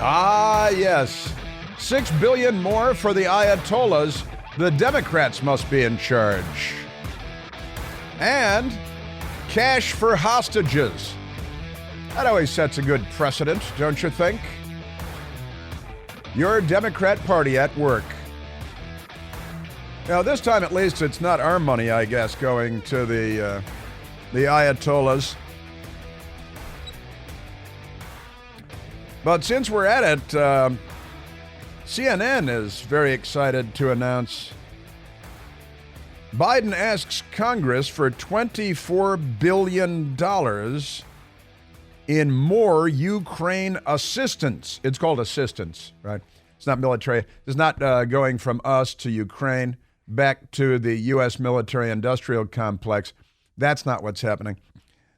Ah, yes. $6 billion more for the Ayatollahs. The Democrats must be in charge. And cash for hostages. That always sets a good precedent, don't you think? Your Democrat Party at work. Now, this time at least, it's not our money, I guess, going to the Ayatollahs. But since we're at it, CNN is very excited to announce Biden asks Congress for $24 billion in more Ukraine assistance. It's called assistance, right? It's not military. It's not going from us to Ukraine back to the U.S. military-industrial complex. That's not what's happening.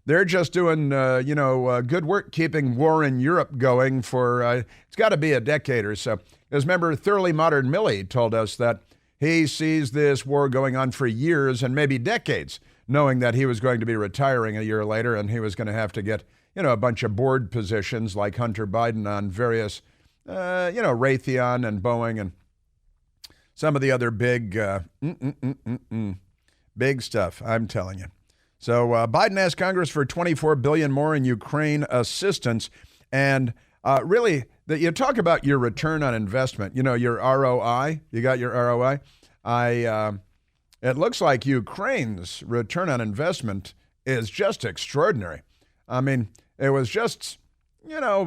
They're just doing, good work keeping war in Europe going for, it's got to be a decade or so. As remember, Thoroughly Modern Millie told us that he sees this war going on for years and maybe decades, knowing that he was going to be retiring a year later and he was going to have to get, a bunch of board positions like Hunter Biden on various, Raytheon and Boeing and some of the other big, big stuff, I'm telling you. So Biden asked Congress for $24 billion more in Ukraine assistance. And really, you talk about your return on investment, your ROI. You got your ROI? It looks like Ukraine's return on investment is just extraordinary. I mean, it was just,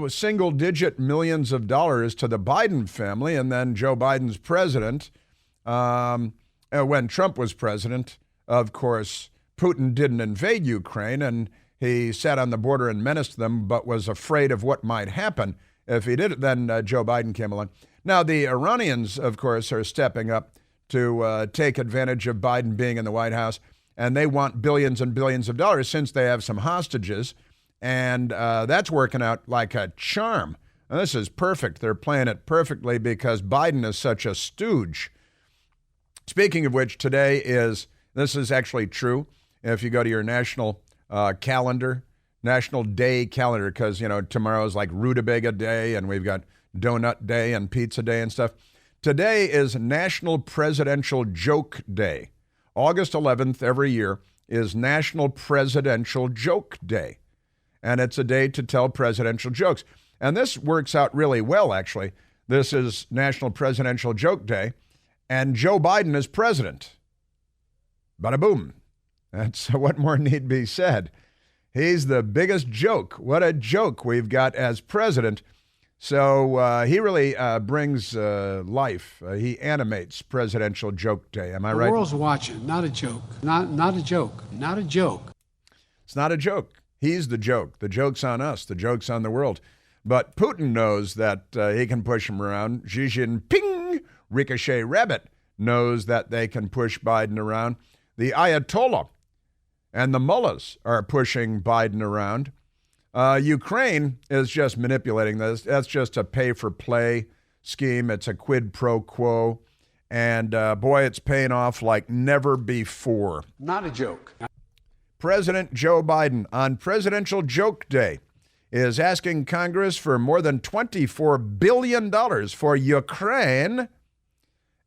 single-digit millions of dollars to the Biden family, and then Joe Biden's president. When Trump was president, of course, Putin didn't invade Ukraine, and he sat on the border and menaced them, but was afraid of what might happen if he did it. Then Joe Biden came along. Now, the Iranians, of course, are stepping up to take advantage of Biden being in the White House, and they want billions and billions of dollars since they have some hostages, and that's working out like a charm. And this is perfect. They're playing it perfectly because Biden is such a stooge. Speaking of which, this is actually true. If you go to your national calendar, National Day calendar, because, tomorrow is like Rutabaga Day, and we've got Donut Day and Pizza Day and stuff. Today is National Presidential Joke Day. August 11th every year is National Presidential Joke Day. And it's a day to tell presidential jokes. And this works out really well, actually. This is National Presidential Joke Day, and Joe Biden is president. Bada boom. That's what more need be said. He's the biggest joke. What a joke we've got as president. So he really brings life. He animates Presidential Joke Day. Am I right? The world's watching. Not a joke. Not a joke. Not a joke. It's not a joke. He's the joke. The joke's on us. The joke's on the world. But Putin knows that he can push him around. Xi Jinping, Ricochet Rabbit, knows that they can push Biden around. The Ayatollah and the mullahs are pushing Biden around. Ukraine is just manipulating this. That's just a pay-for-play scheme. It's a quid pro quo. And boy, it's paying off like never before. Not a joke. President Joe Biden on Presidential Joke Day is asking Congress for more than $24 billion for Ukraine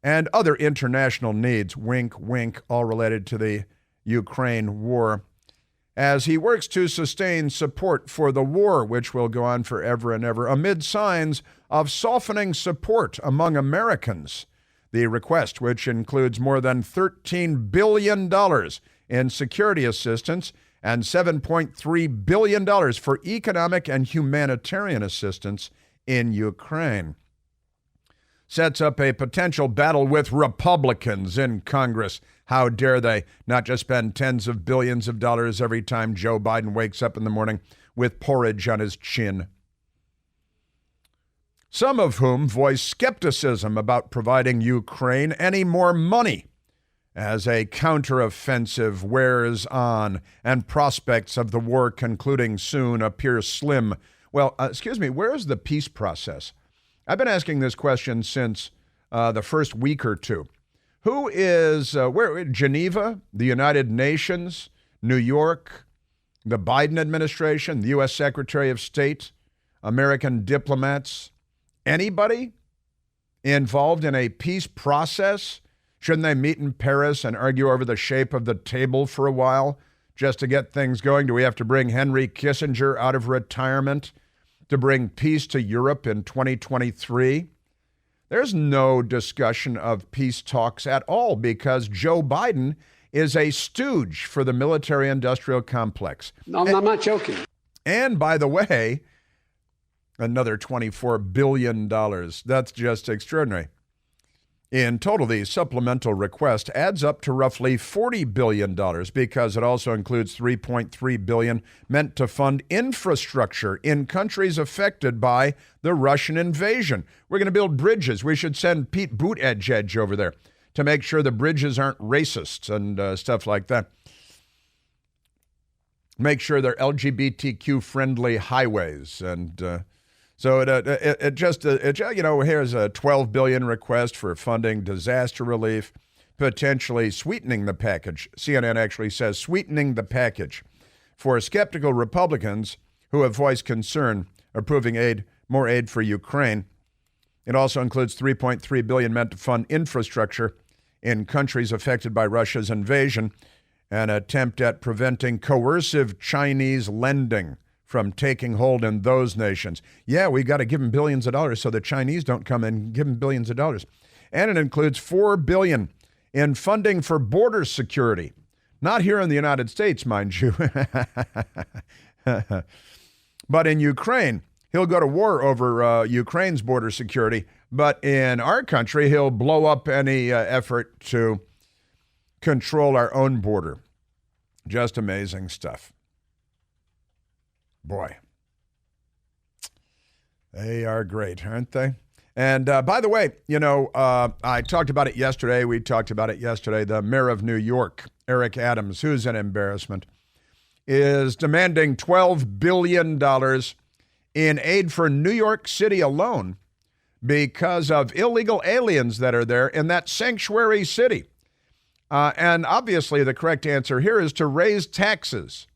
and other international needs, wink, wink, all related to the Ukraine war, as he works to sustain support for the war, which will go on forever and ever, amid signs of softening support among Americans. The request, which includes more than $13 billion in security assistance and $7.3 billion for economic and humanitarian assistance in Ukraine, sets up a potential battle with Republicans in Congress. How dare they not just spend tens of billions of dollars every time Joe Biden wakes up in the morning with porridge on his chin. Some of whom voice skepticism about providing Ukraine any more money as a counteroffensive wears on and prospects of the war concluding soon appear slim. Well, where is the peace process? I've been asking this question since the first week or two. Who is, Geneva, the United Nations, New York, the Biden administration, the U.S. Secretary of State, American diplomats, anybody involved in a peace process? Shouldn't they meet in Paris and argue over the shape of the table for a while just to get things going? Do we have to bring Henry Kissinger out of retirement to bring peace to Europe in 2023? There's no discussion of peace talks at all because Joe Biden is a stooge for the military-industrial complex. No, I'm not joking. And by the way, another $24 billion. That's just extraordinary. In total, the supplemental request adds up to roughly $40 billion because it also includes $3.3 billion meant to fund infrastructure in countries affected by the Russian invasion. We're going to build bridges. We should send Pete Buttigieg over there to make sure the bridges aren't racist and stuff like that. Make sure they're LGBTQ-friendly highways and so it just here's a $12 billion request for funding disaster relief, potentially sweetening the package. CNN actually says sweetening the package for skeptical Republicans who have voiced concern approving more aid for Ukraine. It also includes $3.3 billion meant to fund infrastructure in countries affected by Russia's invasion, an attempt at preventing coercive Chinese lending from taking hold in those nations. Yeah, we got to give them billions of dollars so the Chinese don't come in and give them billions of dollars. And it includes $4 billion in funding for border security. Not here in the United States, mind you. But in Ukraine, he'll go to war over Ukraine's border security. But in our country, he'll blow up any effort to control our own border. Just amazing stuff. Boy, they are great, aren't they? And by the way, I talked about it yesterday. We talked about it yesterday. The mayor of New York, Eric Adams, who's an embarrassment, is demanding $12 billion in aid for New York City alone because of illegal aliens that are there in that sanctuary city. And obviously the correct answer here is to raise taxes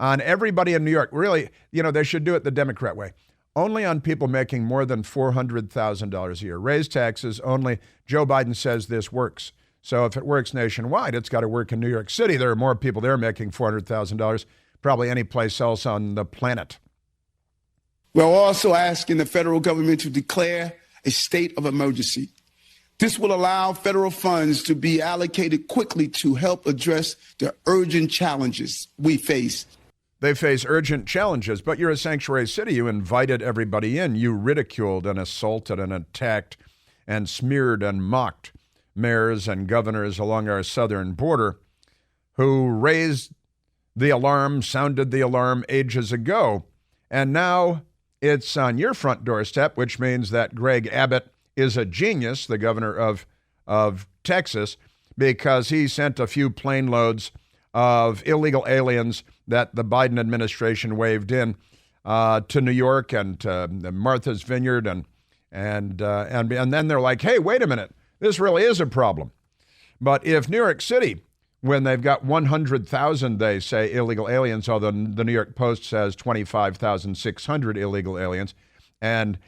on everybody in New York. Really, they should do it the Democrat way. Only on people making more than $400,000 a year. Raise taxes only. Joe Biden says this works. So if it works nationwide, it's got to work in New York City. There are more people there making $400,000, probably any place else on the planet. We're also asking the federal government to declare a state of emergency. This will allow federal funds to be allocated quickly to help address the urgent challenges we face. They face urgent challenges, but you're a sanctuary city. You invited everybody in. You ridiculed and assaulted and attacked and smeared and mocked mayors and governors along our southern border who raised the alarm, sounded the alarm ages ago. And now it's on your front doorstep, which means that Greg Abbott is a genius, the governor of Texas, because he sent a few plane loads of illegal aliens that the Biden administration waved in to New York and to Martha's Vineyard, and then they're like, hey, wait a minute, this really is a problem. But if New York City, when they've got 100,000, they say, illegal aliens, although the New York Post says 25,600 illegal aliens, and,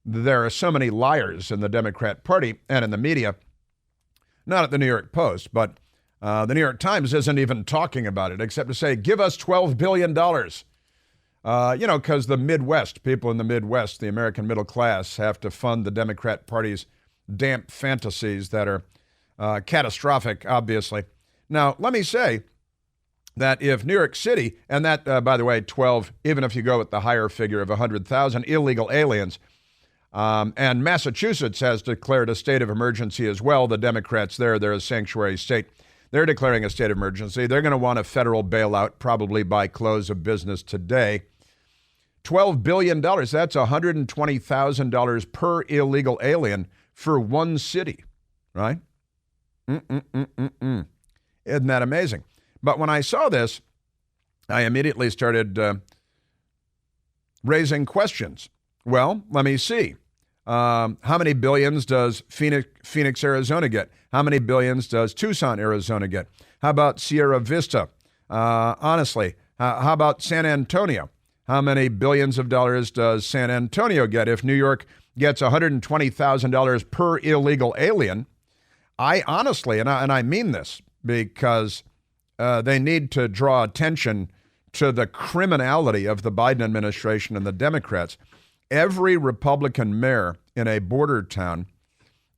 there are so many liars in the Democrat Party and in the media, not at the New York Post, but the New York Times isn't even talking about it, except to say, give us $12 billion. Because the Midwest, people in the Midwest, the American middle class, have to fund the Democrat Party's damp fantasies that are catastrophic, obviously. Now, let me say that if New York City, and that, by the way, 12, even if you go with the higher figure of 100,000 illegal aliens, and Massachusetts has declared a state of emergency as well. The Democrats there, they're a sanctuary state. They're declaring a state of emergency. They're going to want a federal bailout probably by close of business today. $12 billion, that's $120,000 per illegal alien for one city, right? Isn't that amazing? But when I saw this, I immediately started raising questions. Well, let me see. How many billions does Phoenix, Arizona get? How many billions does Tucson, Arizona get? How about Sierra Vista? Honestly, how about San Antonio? How many billions of dollars does San Antonio get if New York gets $120,000 per illegal alien. I honestly, and I mean this because they need to draw attention to the criminality of the Biden administration and the Democrats. Every Republican mayor in a border town,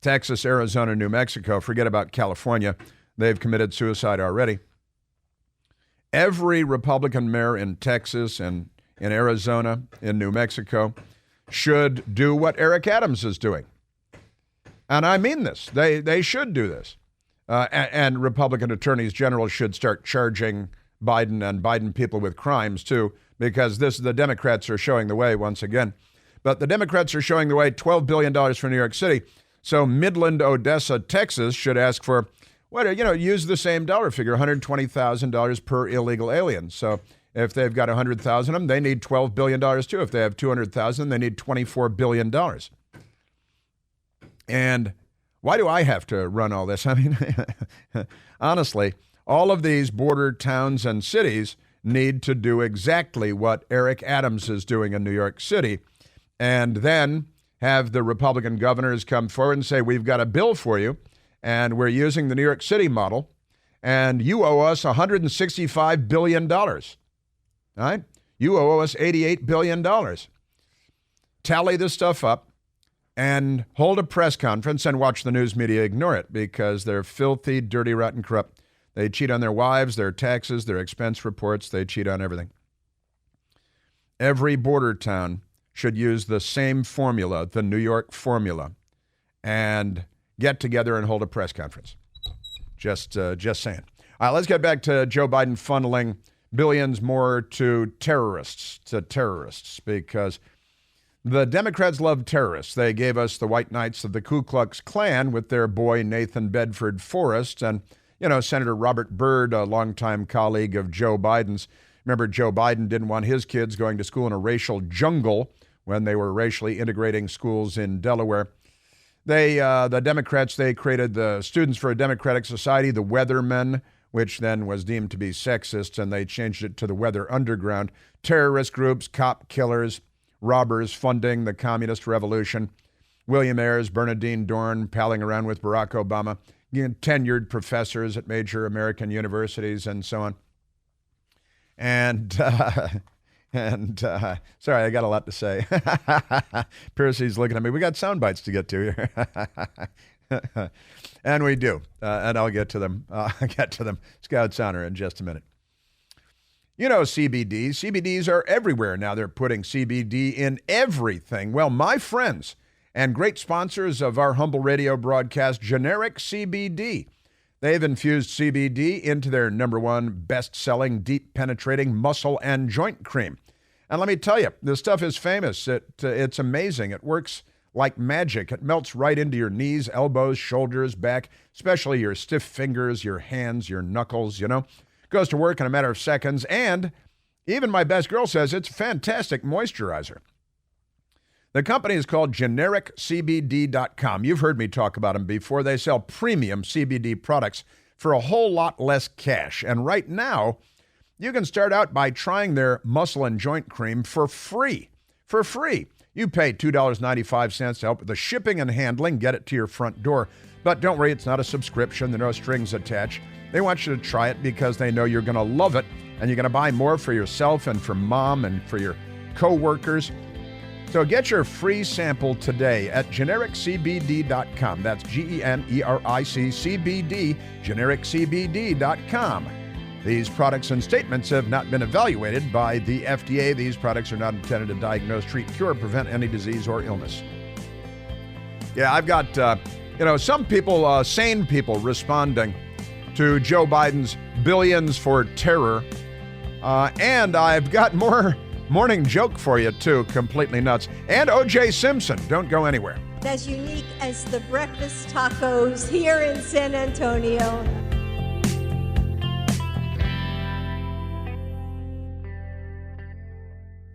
Texas, Arizona, New Mexico, forget about California, they've committed suicide already. Every Republican mayor in Texas and in Arizona, in New Mexico, should do what Eric Adams is doing. And I mean this. They should do this. And Republican attorneys general should start charging Biden and Biden people with crimes, too, because the Democrats are showing the way once again. But the Democrats are showing the way, $12 billion for New York City. So Midland, Odessa, Texas should ask for, use the same dollar figure, $120,000 per illegal alien. So if they've got 100,000 of them, they need $12 billion, too. If they have 200,000, they need $24 billion. And why do I have to run all this? I mean, honestly, all of these border towns and cities need to do exactly what Eric Adams is doing in New York City, and then have the Republican governors come forward and say, we've got a bill for you, and we're using the New York City model, and you owe us $165 billion. All right? You owe us $88 billion. Tally this stuff up and hold a press conference and watch the news media ignore it because they're filthy, dirty, rotten, corrupt. They cheat on their wives, their taxes, their expense reports. They cheat on everything. Every border town should use the same formula, the New York formula, and get together and hold a press conference. Just saying. All right, let's get back to Joe Biden funneling billions more to terrorists, because the Democrats love terrorists. They gave us the White Knights of the Ku Klux Klan with their boy Nathan Bedford Forrest, and Senator Robert Byrd, a longtime colleague of Joe Biden's. Remember, Joe Biden didn't want his kids going to school in a racial jungle when they were racially integrating schools in Delaware. The Democrats, they created the Students for a Democratic Society, the Weathermen, which then was deemed to be sexist, and they changed it to the Weather Underground. Terrorist groups, cop killers, robbers funding the communist revolution. William Ayers, Bernardine Dorn, palling around with Barack Obama. Tenured professors at major American universities and so on. And sorry, I got a lot to say. Percy's looking at me. We got sound bites to get to here. And we do. And I'll get to them. Scout's honor in just a minute. CBDs. CBDs are everywhere now. They're putting CBD in everything. Well, my friends and great sponsors of our humble radio broadcast, Generic CBD. They've infused CBD into their #1 best-selling, deep-penetrating muscle and joint cream. And let me tell you, this stuff is famous. It's amazing. It works like magic. It melts right into your knees, elbows, shoulders, back, especially your stiff fingers, your hands, your knuckles, Goes to work in a matter of seconds. And even my best girl says it's a fantastic moisturizer. The company is called GenericCBD.com. You've heard me talk about them before. They sell premium CBD products for a whole lot less cash. And right now, you can start out by trying their muscle and joint cream for free. For free. You pay $2.95 to help with the shipping and handling, get it to your front door. But don't worry, it's not a subscription. There are no strings attached. They want you to try it because they know you're going to love it, and you're going to buy more for yourself and for mom and for your coworkers. So get your free sample today at GenericCBD.com. That's GENERIC-CBD, GenericCBD.com. These products and statements have not been evaluated by the FDA. These products are not intended to diagnose, treat, cure, or prevent any disease or illness. Yeah, I've got, some people, sane people responding to Joe Biden's billions for terror. And I've got more morning joke for you, too, completely nuts. And O.J. Simpson, don't go anywhere. As unique as the breakfast tacos here in San Antonio.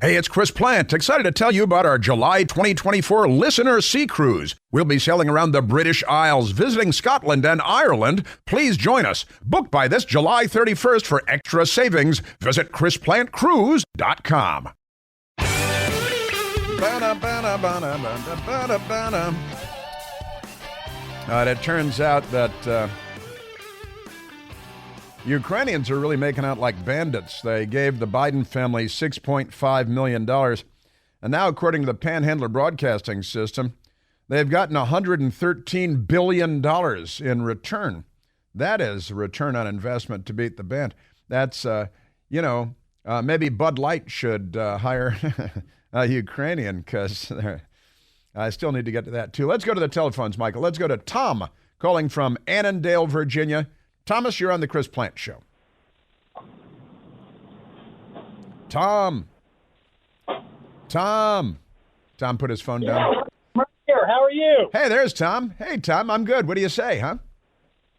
Hey, it's Chris Plant, excited to tell you about our July 2024 Listener Sea Cruise. We'll be sailing around the British Isles, visiting Scotland and Ireland. Please join us. Book by this July 31st for extra savings. Visit ChrisPlantCruise.com. It turns out that Ukrainians are really making out like bandits. They gave the Biden family $6.5 million. And now, according to the Panhandler Broadcasting System, they've gotten $113 billion in return. That is return on investment to beat the band. That's, maybe Bud Light should hire a Ukrainian, because I still need to get to that, too. Let's go to the telephones, Michael. Let's go to Tom, calling from Annandale, Virginia. Thomas, you're on the Chris Plant Show. Tom put his phone down. Right here. How are you? Hey, there's Tom. Hey, Tom, I'm good. What do you say, huh?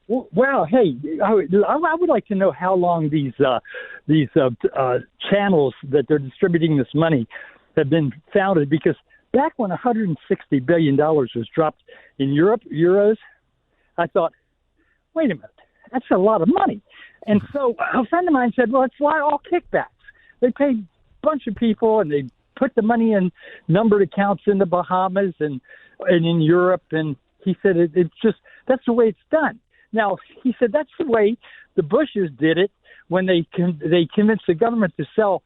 Well, hey, I would like to know how long these channels that they're distributing this money have been founded, because back when $160 billion was dropped in euros, I thought, wait a minute, that's a lot of money. And so a friend of mine said, well, it's why all kickbacks. They paid a bunch of people, and they put the money in numbered accounts in the Bahamas and in Europe. And he said, it's just, that's the way it's done. Now, he said that's the way the Bushes did it when they convinced the government to sell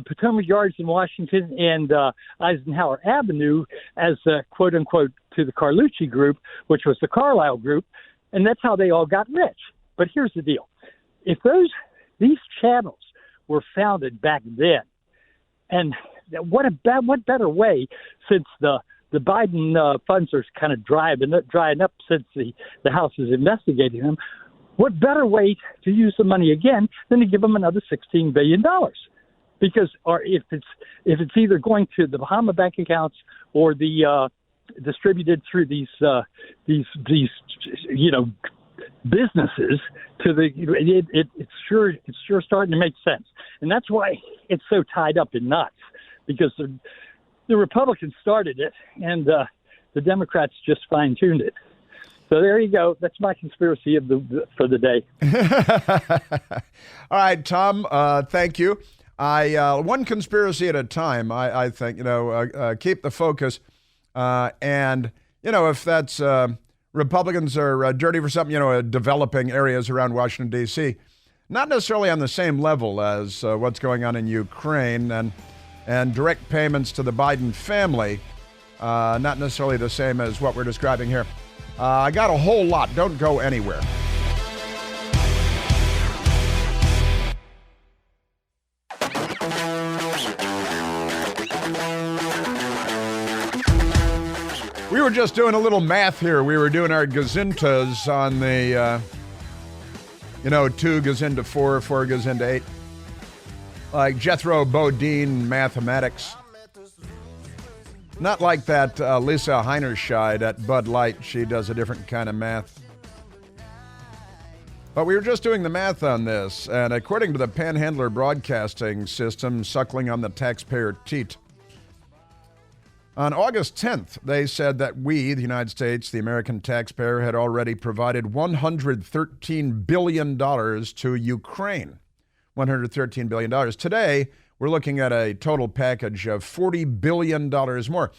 Potomac Yards in Washington and Eisenhower Avenue as quote unquote to the Carlucci Group, which was the Carlyle Group, and that's how they all got rich. But here's the deal: if these channels were founded back then, and what better way, since the Biden funds are kind of drying up since the House is investigating them, what better way to use the money again than to give them another $16 billion? Because if it's either going to the Bahama bank accounts or the distributed through these businesses to it's sure starting to make sense. And that's why it's so tied up in knots, because the Republicans started it, and the Democrats just fine-tuned it. So there you go. That's my conspiracy for the day. All right, Tom, thank you. One conspiracy at a time, I think, keep the focus. And, if that's Republicans are dirty for something, developing areas around Washington, D.C., not necessarily on the same level as what's going on in Ukraine, and direct payments to the Biden family, not necessarily the same as what we're describing here. I got a whole lot. Don't go anywhere. We were just doing a little math here. We were doing our gazintas on the, 2 goes into 4, 4 goes into 8. Like Jethro Bodine mathematics. Not like that Lisa Heinerscheid at Bud Light. She does a different kind of math. But we were just doing the math on this, and according to the Panhandler Broadcasting System, suckling on the taxpayer teat, on August 10th, they said that we, the United States, the American taxpayer, had already provided $113 billion to Ukraine. $113 billion. Today, we're looking at a total package of $40 billion more.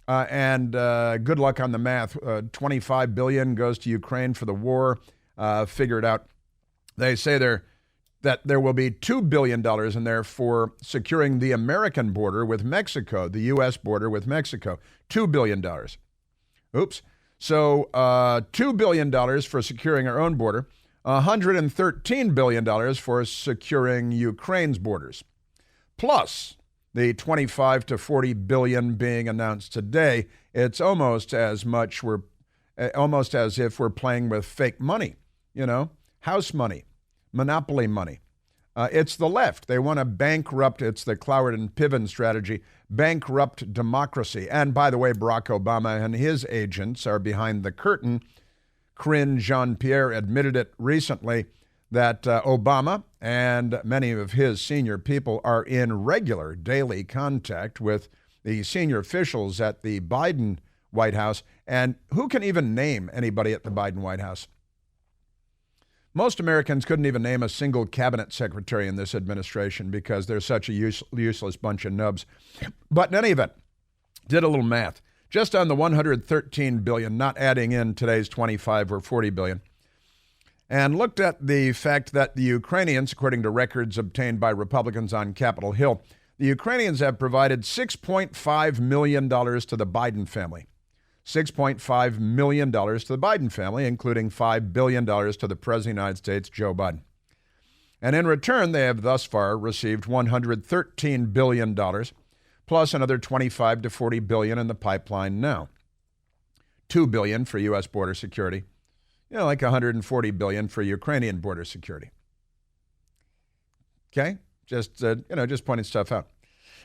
And good luck on the math. $25 billion goes to Ukraine for the war. Figure it out. They say that there will be $2 billion in there for securing the American border with Mexico, the U.S. border with Mexico. $2 billion. Oops. So $2 billion for securing our own border. $113 billion for securing Ukraine's borders. Plus the $25 to $40 billion being announced today. It's almost as if we're playing with fake money, house money, monopoly money. It's the left. They want to bankrupt, it's the Cloward and Piven strategy, bankrupt democracy. And by the way, Barack Obama and his agents are behind the curtain. Corinne Jean-Pierre admitted it recently that Obama and many of his senior people are in regular daily contact with the senior officials at the Biden White House. And who can even name anybody at the Biden White House? Most Americans couldn't even name a single cabinet secretary in this administration because they're such a useless bunch of nubs. But in any event, Did a little math. Just on the $113 billion, not adding in today's $25 or $40 billion, and looked at the fact that the Ukrainians, according to records obtained by Republicans on Capitol Hill, the Ukrainians have provided $6.5 million to the Biden family. $6.5 million to the Biden family, including $5 billion to the President of the United States, Joe Biden. And in return, they have thus far received $113 billion, plus another $25 to $40 billion in the pipeline now. $2 billion for U.S. border security. Like $140 billion for Ukrainian border security. Okay? Just pointing stuff out.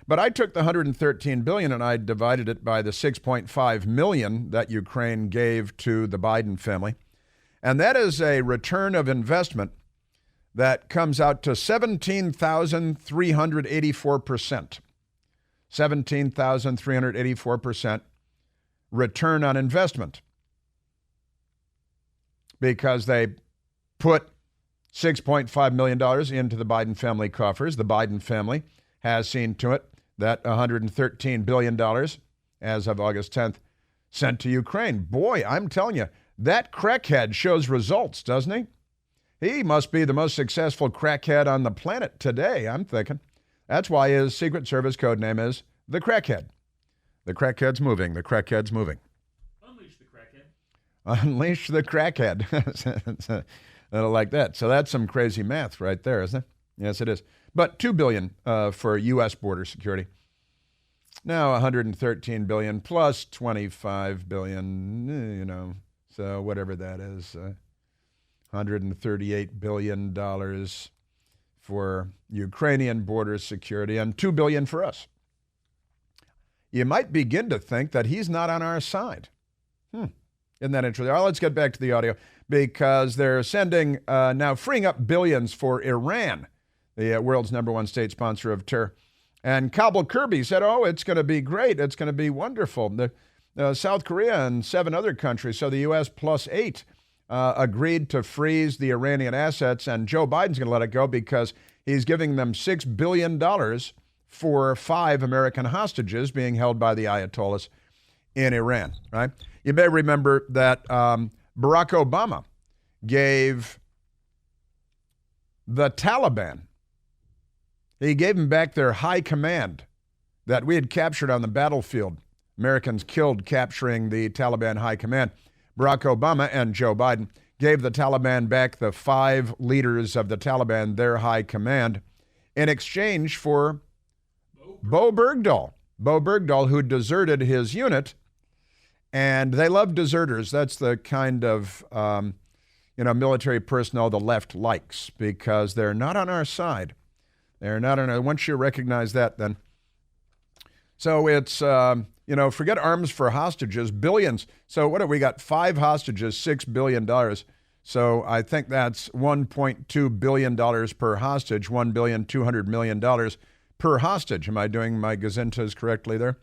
But I took the $113 billion and I divided it by the $6.5 million that Ukraine gave to the Biden family. And that is a return of investment that comes out to 17,384%. 17,384% return on investment. Because they put $6.5 million into the Biden family coffers. The Biden family has seen to it that $113 billion as of August 10th sent to Ukraine. Boy, I'm telling you, that crackhead shows results, doesn't he? He must be the most successful crackhead on the planet today, I'm thinking. That's why his Secret Service code name is the Crackhead. The crackhead's moving. The crackhead's moving. Unleash the crackhead. I like that. So that's some crazy math right there, isn't it? Yes, it is. But $2 billion for U.S. border security. Now $113 billion plus $25 billion, so whatever that is, $138 billion for Ukrainian border security and $2 billion for us. You might begin to think that he's not on our side. Isn't that interesting? All right, let's get back to the audio because they're sending, now freeing up billions for Iran, the world's #1 state sponsor of terror. And Cobble Kirby said, it's going to be great. It's going to be wonderful. South Korea and 7 other countries, so the U.S. plus 8, agreed to freeze the Iranian assets, and Joe Biden's going to let it go because he's giving them $6 billion for 5 American hostages being held by the Ayatollahs in Iran, right? You may remember that Barack Obama gave the Taliban, he gave them back their high command that we had captured on the battlefield. Americans killed capturing the Taliban high command. Barack Obama and Joe Biden gave the Taliban back the 5 leaders of the Taliban, their high command, in exchange for Bo Bergdahl. Bo Bergdahl, who deserted his unit. And they love deserters. That's the kind of, military personnel the left likes because they're not on our side. They're not on our, once you recognize that, then. So it's, forget arms for hostages, billions. So what have we got? 5 hostages, $6 billion. So I think that's $1.2 billion per hostage, $1.2 billion per hostage. Am I doing my gazintas correctly there?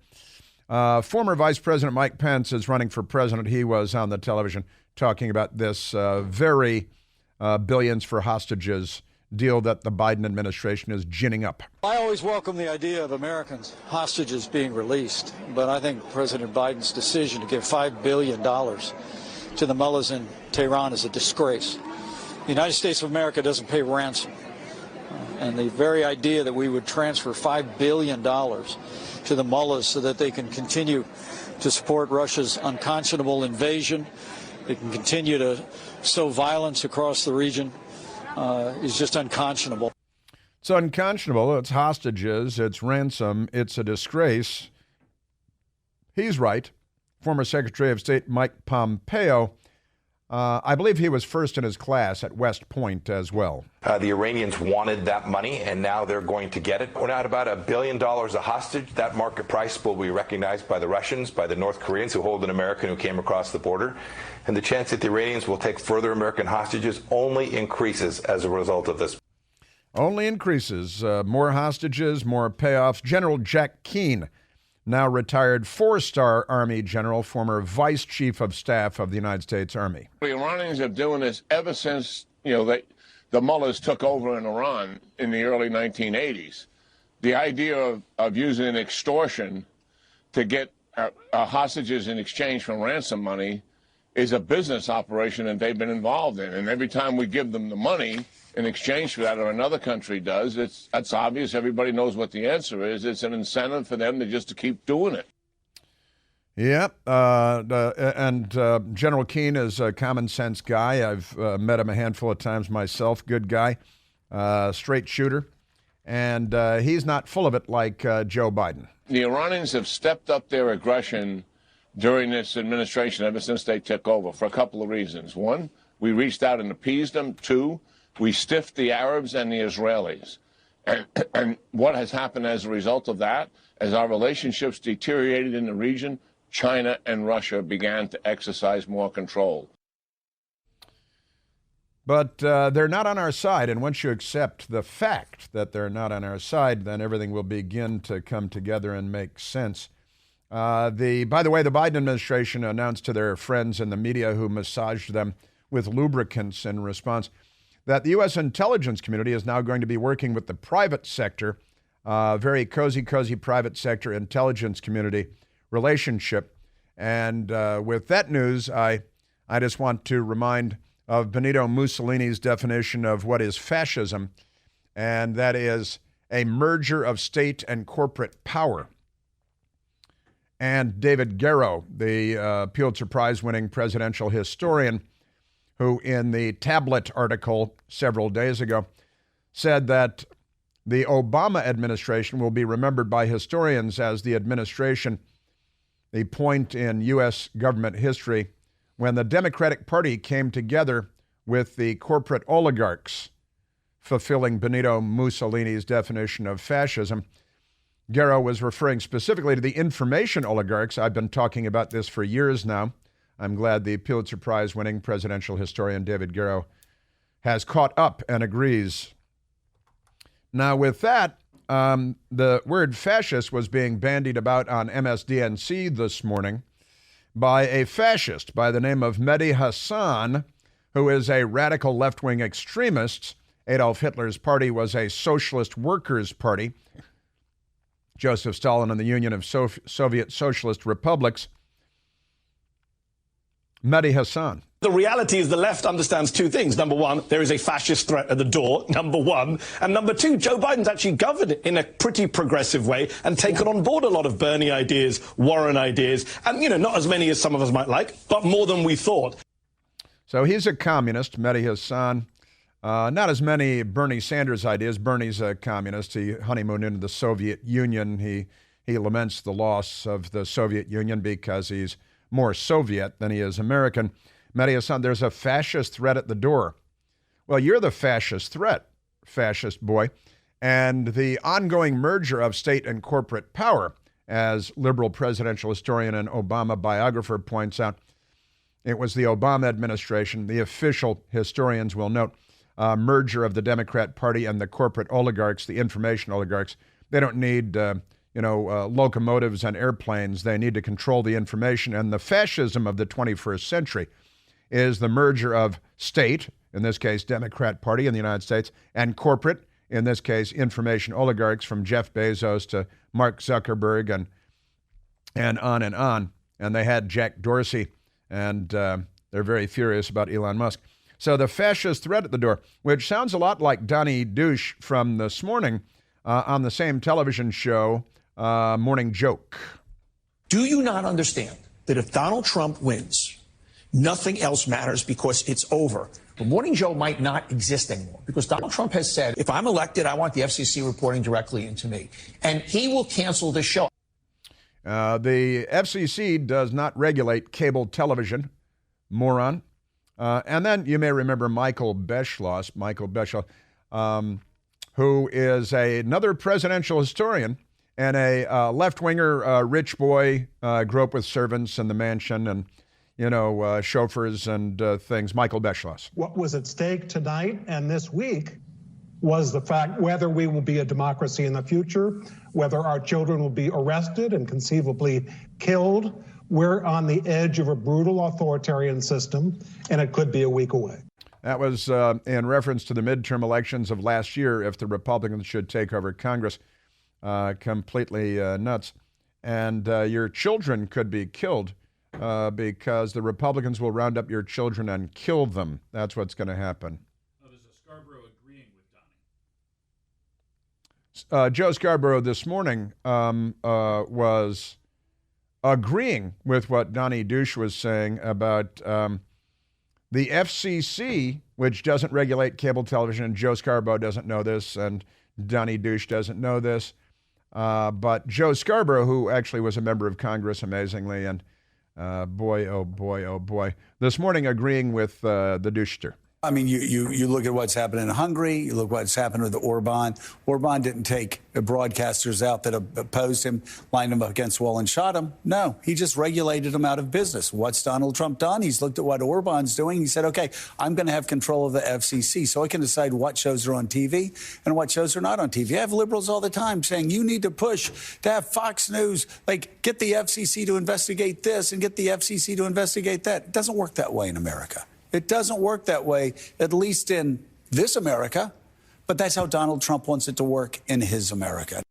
Former Vice President Mike Pence is running for president. He was on the television talking about this very billions for hostages deal that the Biden administration is ginning up. I always welcome the idea of Americans, hostages being released, but I think President Biden's decision to give $5 billion to the mullahs in Tehran is a disgrace. The United States of America doesn't pay ransom. And the very idea that we would transfer $5 billion to the mullahs so that they can continue to support Russia's unconscionable invasion, they can continue to sow violence across the region, is just unconscionable. It's unconscionable. It's hostages. It's ransom. It's a disgrace. He's right. Former Secretary of State Mike Pompeo, I believe he was first in his class at West Point as well. The Iranians wanted that money, and now they're going to get it. We're at about $1 billion a hostage. That market price will be recognized by the Russians, by the North Koreans who hold an American who came across the border. And the chance that the Iranians will take further American hostages only increases as a result of this. Only increases. More hostages, more payoffs. General Jack Keane, now retired 4-star Army general, former Vice Chief of Staff of the United States Army. The Iranians have been doing this ever since, the mullahs took over in Iran in the early 1980s. The idea of using extortion to get hostages in exchange for ransom money is a business operation that they've been involved in. And every time we give them the money in exchange for that, or another country does, that's obvious. Everybody knows what the answer is. It's an incentive for them to keep doing it. Yep. And General Keane is a common sense guy. I've met him a handful of times myself. Good guy, straight shooter. And he's not full of it like Joe Biden. The Iranians have stepped up their aggression during this administration ever since they took over for a couple of reasons. One, we reached out and appeased them. Two, we stiffed the Arabs and the Israelis. And what has happened as a result of that, as our relationships deteriorated in the region, China and Russia began to exercise more control. But they're not on our side, and once you accept the fact that they're not on our side, then everything will begin to come together and make sense. By the way, the Biden administration announced to their friends in the media who massaged them with lubricants in response that the U.S. intelligence community is now going to be working with the private sector, very cozy private sector intelligence community relationship. And with that news, I just want to remind of Benito Mussolini's definition of what is fascism, and that is a merger of state and corporate power. And David Garrow, the Pulitzer Prize-winning presidential historian, who in the Tablet article several days ago said that the Obama administration will be remembered by historians as the administration, the point in U.S. government history when the Democratic Party came together with the corporate oligarchs, fulfilling Benito Mussolini's definition of fascism. Garrow was referring specifically to the information oligarchs. I've been talking about this for years now. I'm glad the Pulitzer Prize-winning presidential historian David Garrow has caught up and agrees. Now, with that, the word fascist was being bandied about on MSDNC this morning by a fascist by the name of Mehdi Hasan, who is a radical left-wing extremist. Adolf Hitler's party was a socialist workers' party. Joseph Stalin and the Union of Soviet Socialist Republics. Mehdi Hasan. The reality is the left understands two things. Number one, there is a fascist threat at the door, number one. And number two, Joe Biden's actually governed in a pretty progressive way and taken on board a lot of Bernie ideas, Warren ideas, and, not as many as some of us might like, but more than we thought. So he's a communist, Mehdi Hasan. Not as many Bernie Sanders ideas. Bernie's a communist. He honeymooned into the Soviet Union. He laments the loss of the Soviet Union because he's more Soviet than he is American. Mehdi Hasan, there's a fascist threat at the door. Well, you're the fascist threat, fascist boy. And the ongoing merger of state and corporate power, as liberal presidential historian and Obama biographer points out, it was the Obama administration, the official historians will note, merger of the Democrat Party and the corporate oligarchs, the information oligarchs. They don't need, locomotives and airplanes. They need to control the information. And the fascism of the 21st century is the merger of state, in this case, Democrat Party in the United States, and corporate, in this case, information oligarchs from Jeff Bezos to Mark Zuckerberg and on and on. And they had Jack Dorsey, and they're very furious about Elon Musk. So the fascist threat at the door, which sounds a lot like Donnie Douche from this morning on the same television show, Morning Joke. Do you not understand that if Donald Trump wins, nothing else matters because it's over? The Morning Joe might not exist anymore because Donald Trump has said, if I'm elected, I want the FCC reporting directly into me. And he will cancel the show. The FCC does not regulate cable television, moron. And then you may remember Michael Beschloss, who is another presidential historian and a left-winger rich boy, grew up with servants in the mansion and, chauffeurs and things. Michael Beschloss. What was at stake tonight and this week was the fact whether we will be a democracy in the future, whether our children will be arrested and conceivably killed. We're on the edge of a brutal authoritarian system, and it could be a week away. That was in reference to the midterm elections of last year, if the Republicans should take over Congress. Completely nuts. and your children could be killed because the Republicans will round up your children and kill them. That's what's going to happen. There's a Scarborough agreeing with Donnie. Joe Scarborough this morning was agreeing with what Donnie Busch was saying about the FCC, which doesn't regulate cable television. And Joe Scarborough doesn't know this, and Donnie Busch doesn't know this. But Joe Scarborough, who actually was a member of Congress, amazingly, and boy, oh boy, oh boy, this morning agreeing with the Buschster. I mean, you look at what's happened in Hungary, you look what's happened with Orban. Orban didn't take broadcasters out that opposed him, lined him up against the wall and shot him. No, he just regulated them out of business. What's Donald Trump done? He's looked at what Orban's doing. He said, okay, I'm going to have control of the FCC so I can decide what shows are on TV and what shows are not on TV. I have liberals all the time saying you need to push to have Fox News, like get the FCC to investigate this and get the FCC to investigate that. It doesn't work that way in America. It doesn't work that way, at least in this America, but that's how Donald Trump wants it to work in his America.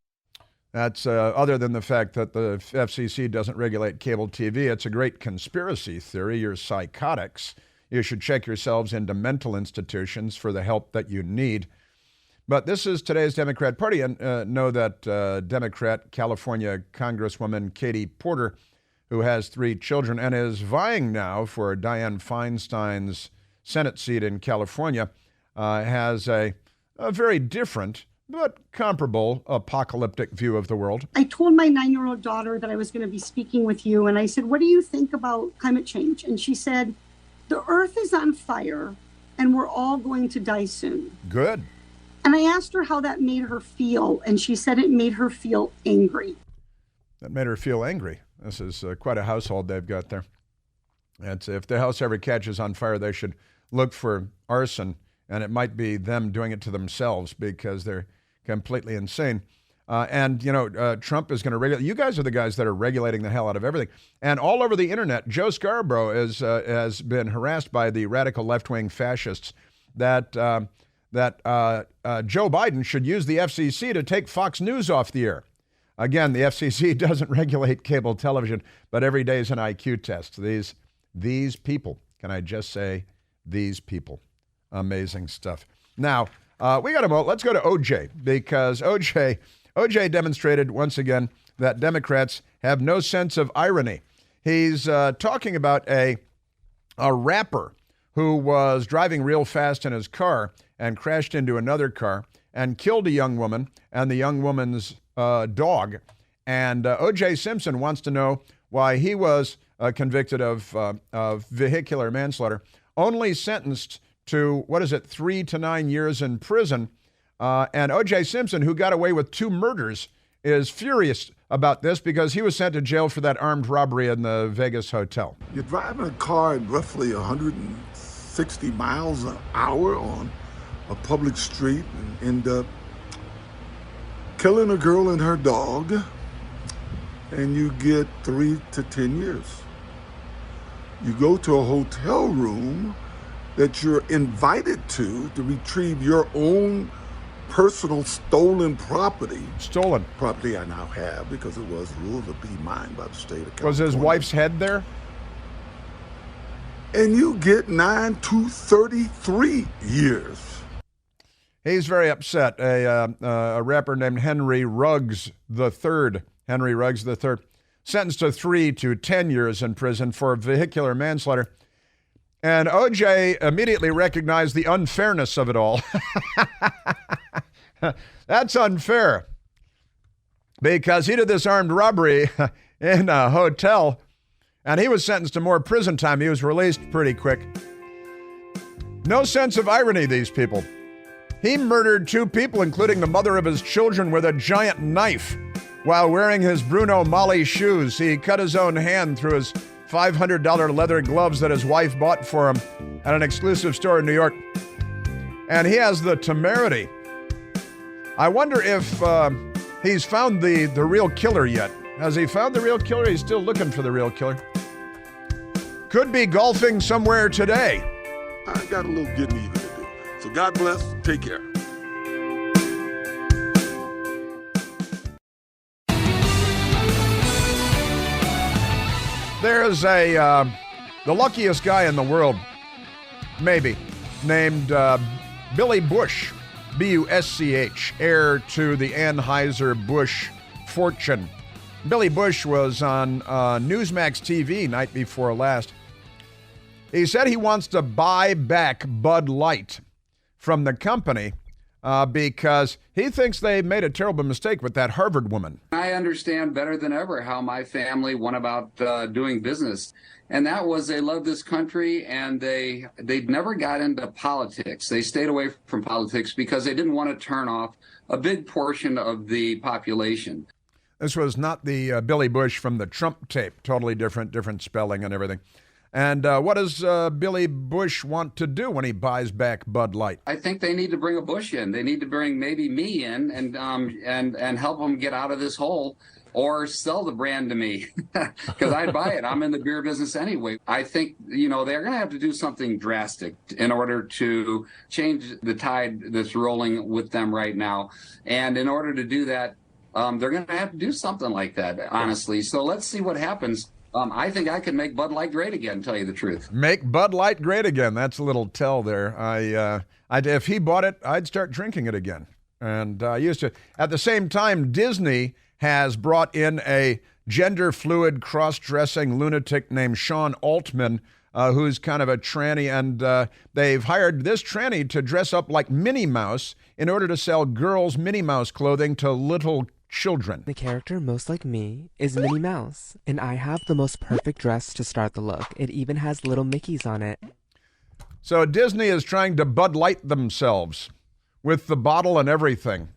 That's other than the fact that the FCC doesn't regulate cable TV. It's a great conspiracy theory. You're psychotics. You should check yourselves into mental institutions for the help that you need. But this is today's Democrat Party, and know that Democrat California Congresswoman Katie Porter, who has 3 children and is vying now for Dianne Feinstein's Senate seat in California, has a very different but comparable apocalyptic view of the world. I told my 9-year-old daughter that I was going to be speaking with you, and I said, what do you think about climate change? And she said, the earth is on fire, and we're all going to die soon. Good. And I asked her how that made her feel, and she said it made her feel angry. That made her feel angry. This is quite a household they've got there. It's, if the house ever catches on fire, they should look for arson, and it might be them doing it to themselves because they're completely insane. And, you know, Trump is going to regulate. You guys are the guys that are regulating the hell out of everything. And all over the internet, Joe Scarborough has been harassed by the radical left-wing fascists that Joe Biden should use the FCC to take Fox News off the air. Again, the FCC doesn't regulate cable television, but every day is an IQ test. These people, can I just say, these people, amazing stuff. Now, we got a moment. Let's go to OJ, because OJ demonstrated once again that Democrats have no sense of irony. He's talking about a rapper who was driving real fast in his car and crashed into another car and killed a young woman and the young woman's dog. And O.J. Simpson wants to know why he was convicted of vehicular manslaughter, only sentenced to, 3 to 9 years in prison. And O.J. Simpson, who got away with 2 murders, is furious about this because he was sent to jail for that armed robbery in the Vegas hotel. You're driving a car at roughly 160 miles an hour on a public street and end up killing a girl and her dog, and you get 3 to 10 years. You go to a hotel room that you're invited to retrieve your own personal stolen property. Stolen property I now have because it was ruled to be mine by the state of California. Was his wife's head there? And you get 9 to 33 years. He's very upset. A rapper named Henry Ruggs III, sentenced to 3 to 10 years in prison for vehicular manslaughter. And OJ immediately recognized the unfairness of it all. That's unfair. Because he did this armed robbery in a hotel, and he was sentenced to more prison time. He was released pretty quick. No sense of irony, these people. He murdered 2 people, including the mother of his children, with a giant knife while wearing his Bruno Magli shoes. He cut his own hand through his $500 leather gloves that his wife bought for him at an exclusive store in New York. And he has the temerity. I wonder if he's found the real killer yet. Has he found the real killer? He's still looking for the real killer. Could be golfing somewhere today. I got a little getting even to do. So God bless. Take care. There's the luckiest guy in the world, maybe, named Billy Busch, B-U-S-C-H, heir to the Anheuser-Busch fortune. Billy Busch was on Newsmax TV night before last. He said he wants to buy back Bud Light from the company because he thinks they made a terrible mistake with that Harvard woman. I understand better than ever how my family went about doing business. And that was they loved this country, and they never got into politics. They stayed away from politics because they didn't want to turn off a big portion of the population. This was not the Billy Busch from the Trump tape. Totally different spelling and everything. And what does Billy Busch want to do when he buys back Bud Light? I think they need to bring a Bush in. They need to bring maybe me in and help them get out of this hole, or sell the brand to me, because I'd buy it. I'm in the beer business anyway. I think, they're going to have to do something drastic in order to change the tide that's rolling with them right now. And in order to do that, they're going to have to do something like that, honestly. So let's see what happens. I think I can make Bud Light great again, tell you the truth. Make Bud Light great again. That's a little tell there. If he bought it, I'd start drinking it again. And I used to. At the same time, Disney has brought in a gender-fluid, cross-dressing lunatic named Sean Altman, who's kind of a tranny, and they've hired this tranny to dress up like Minnie Mouse in order to sell girls' Minnie Mouse clothing to little children. The character most like me is Minnie Mouse, and I have the most perfect dress to start the look. It even has little Mickeys on it. So Disney is trying to Bud Light themselves with the bottle and everything.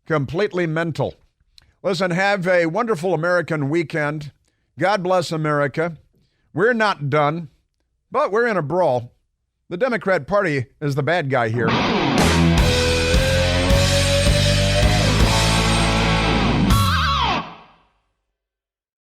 Completely mental. Listen, have a wonderful American weekend. God bless America. We're not done, but we're in a brawl. The Democrat Party is the bad guy here.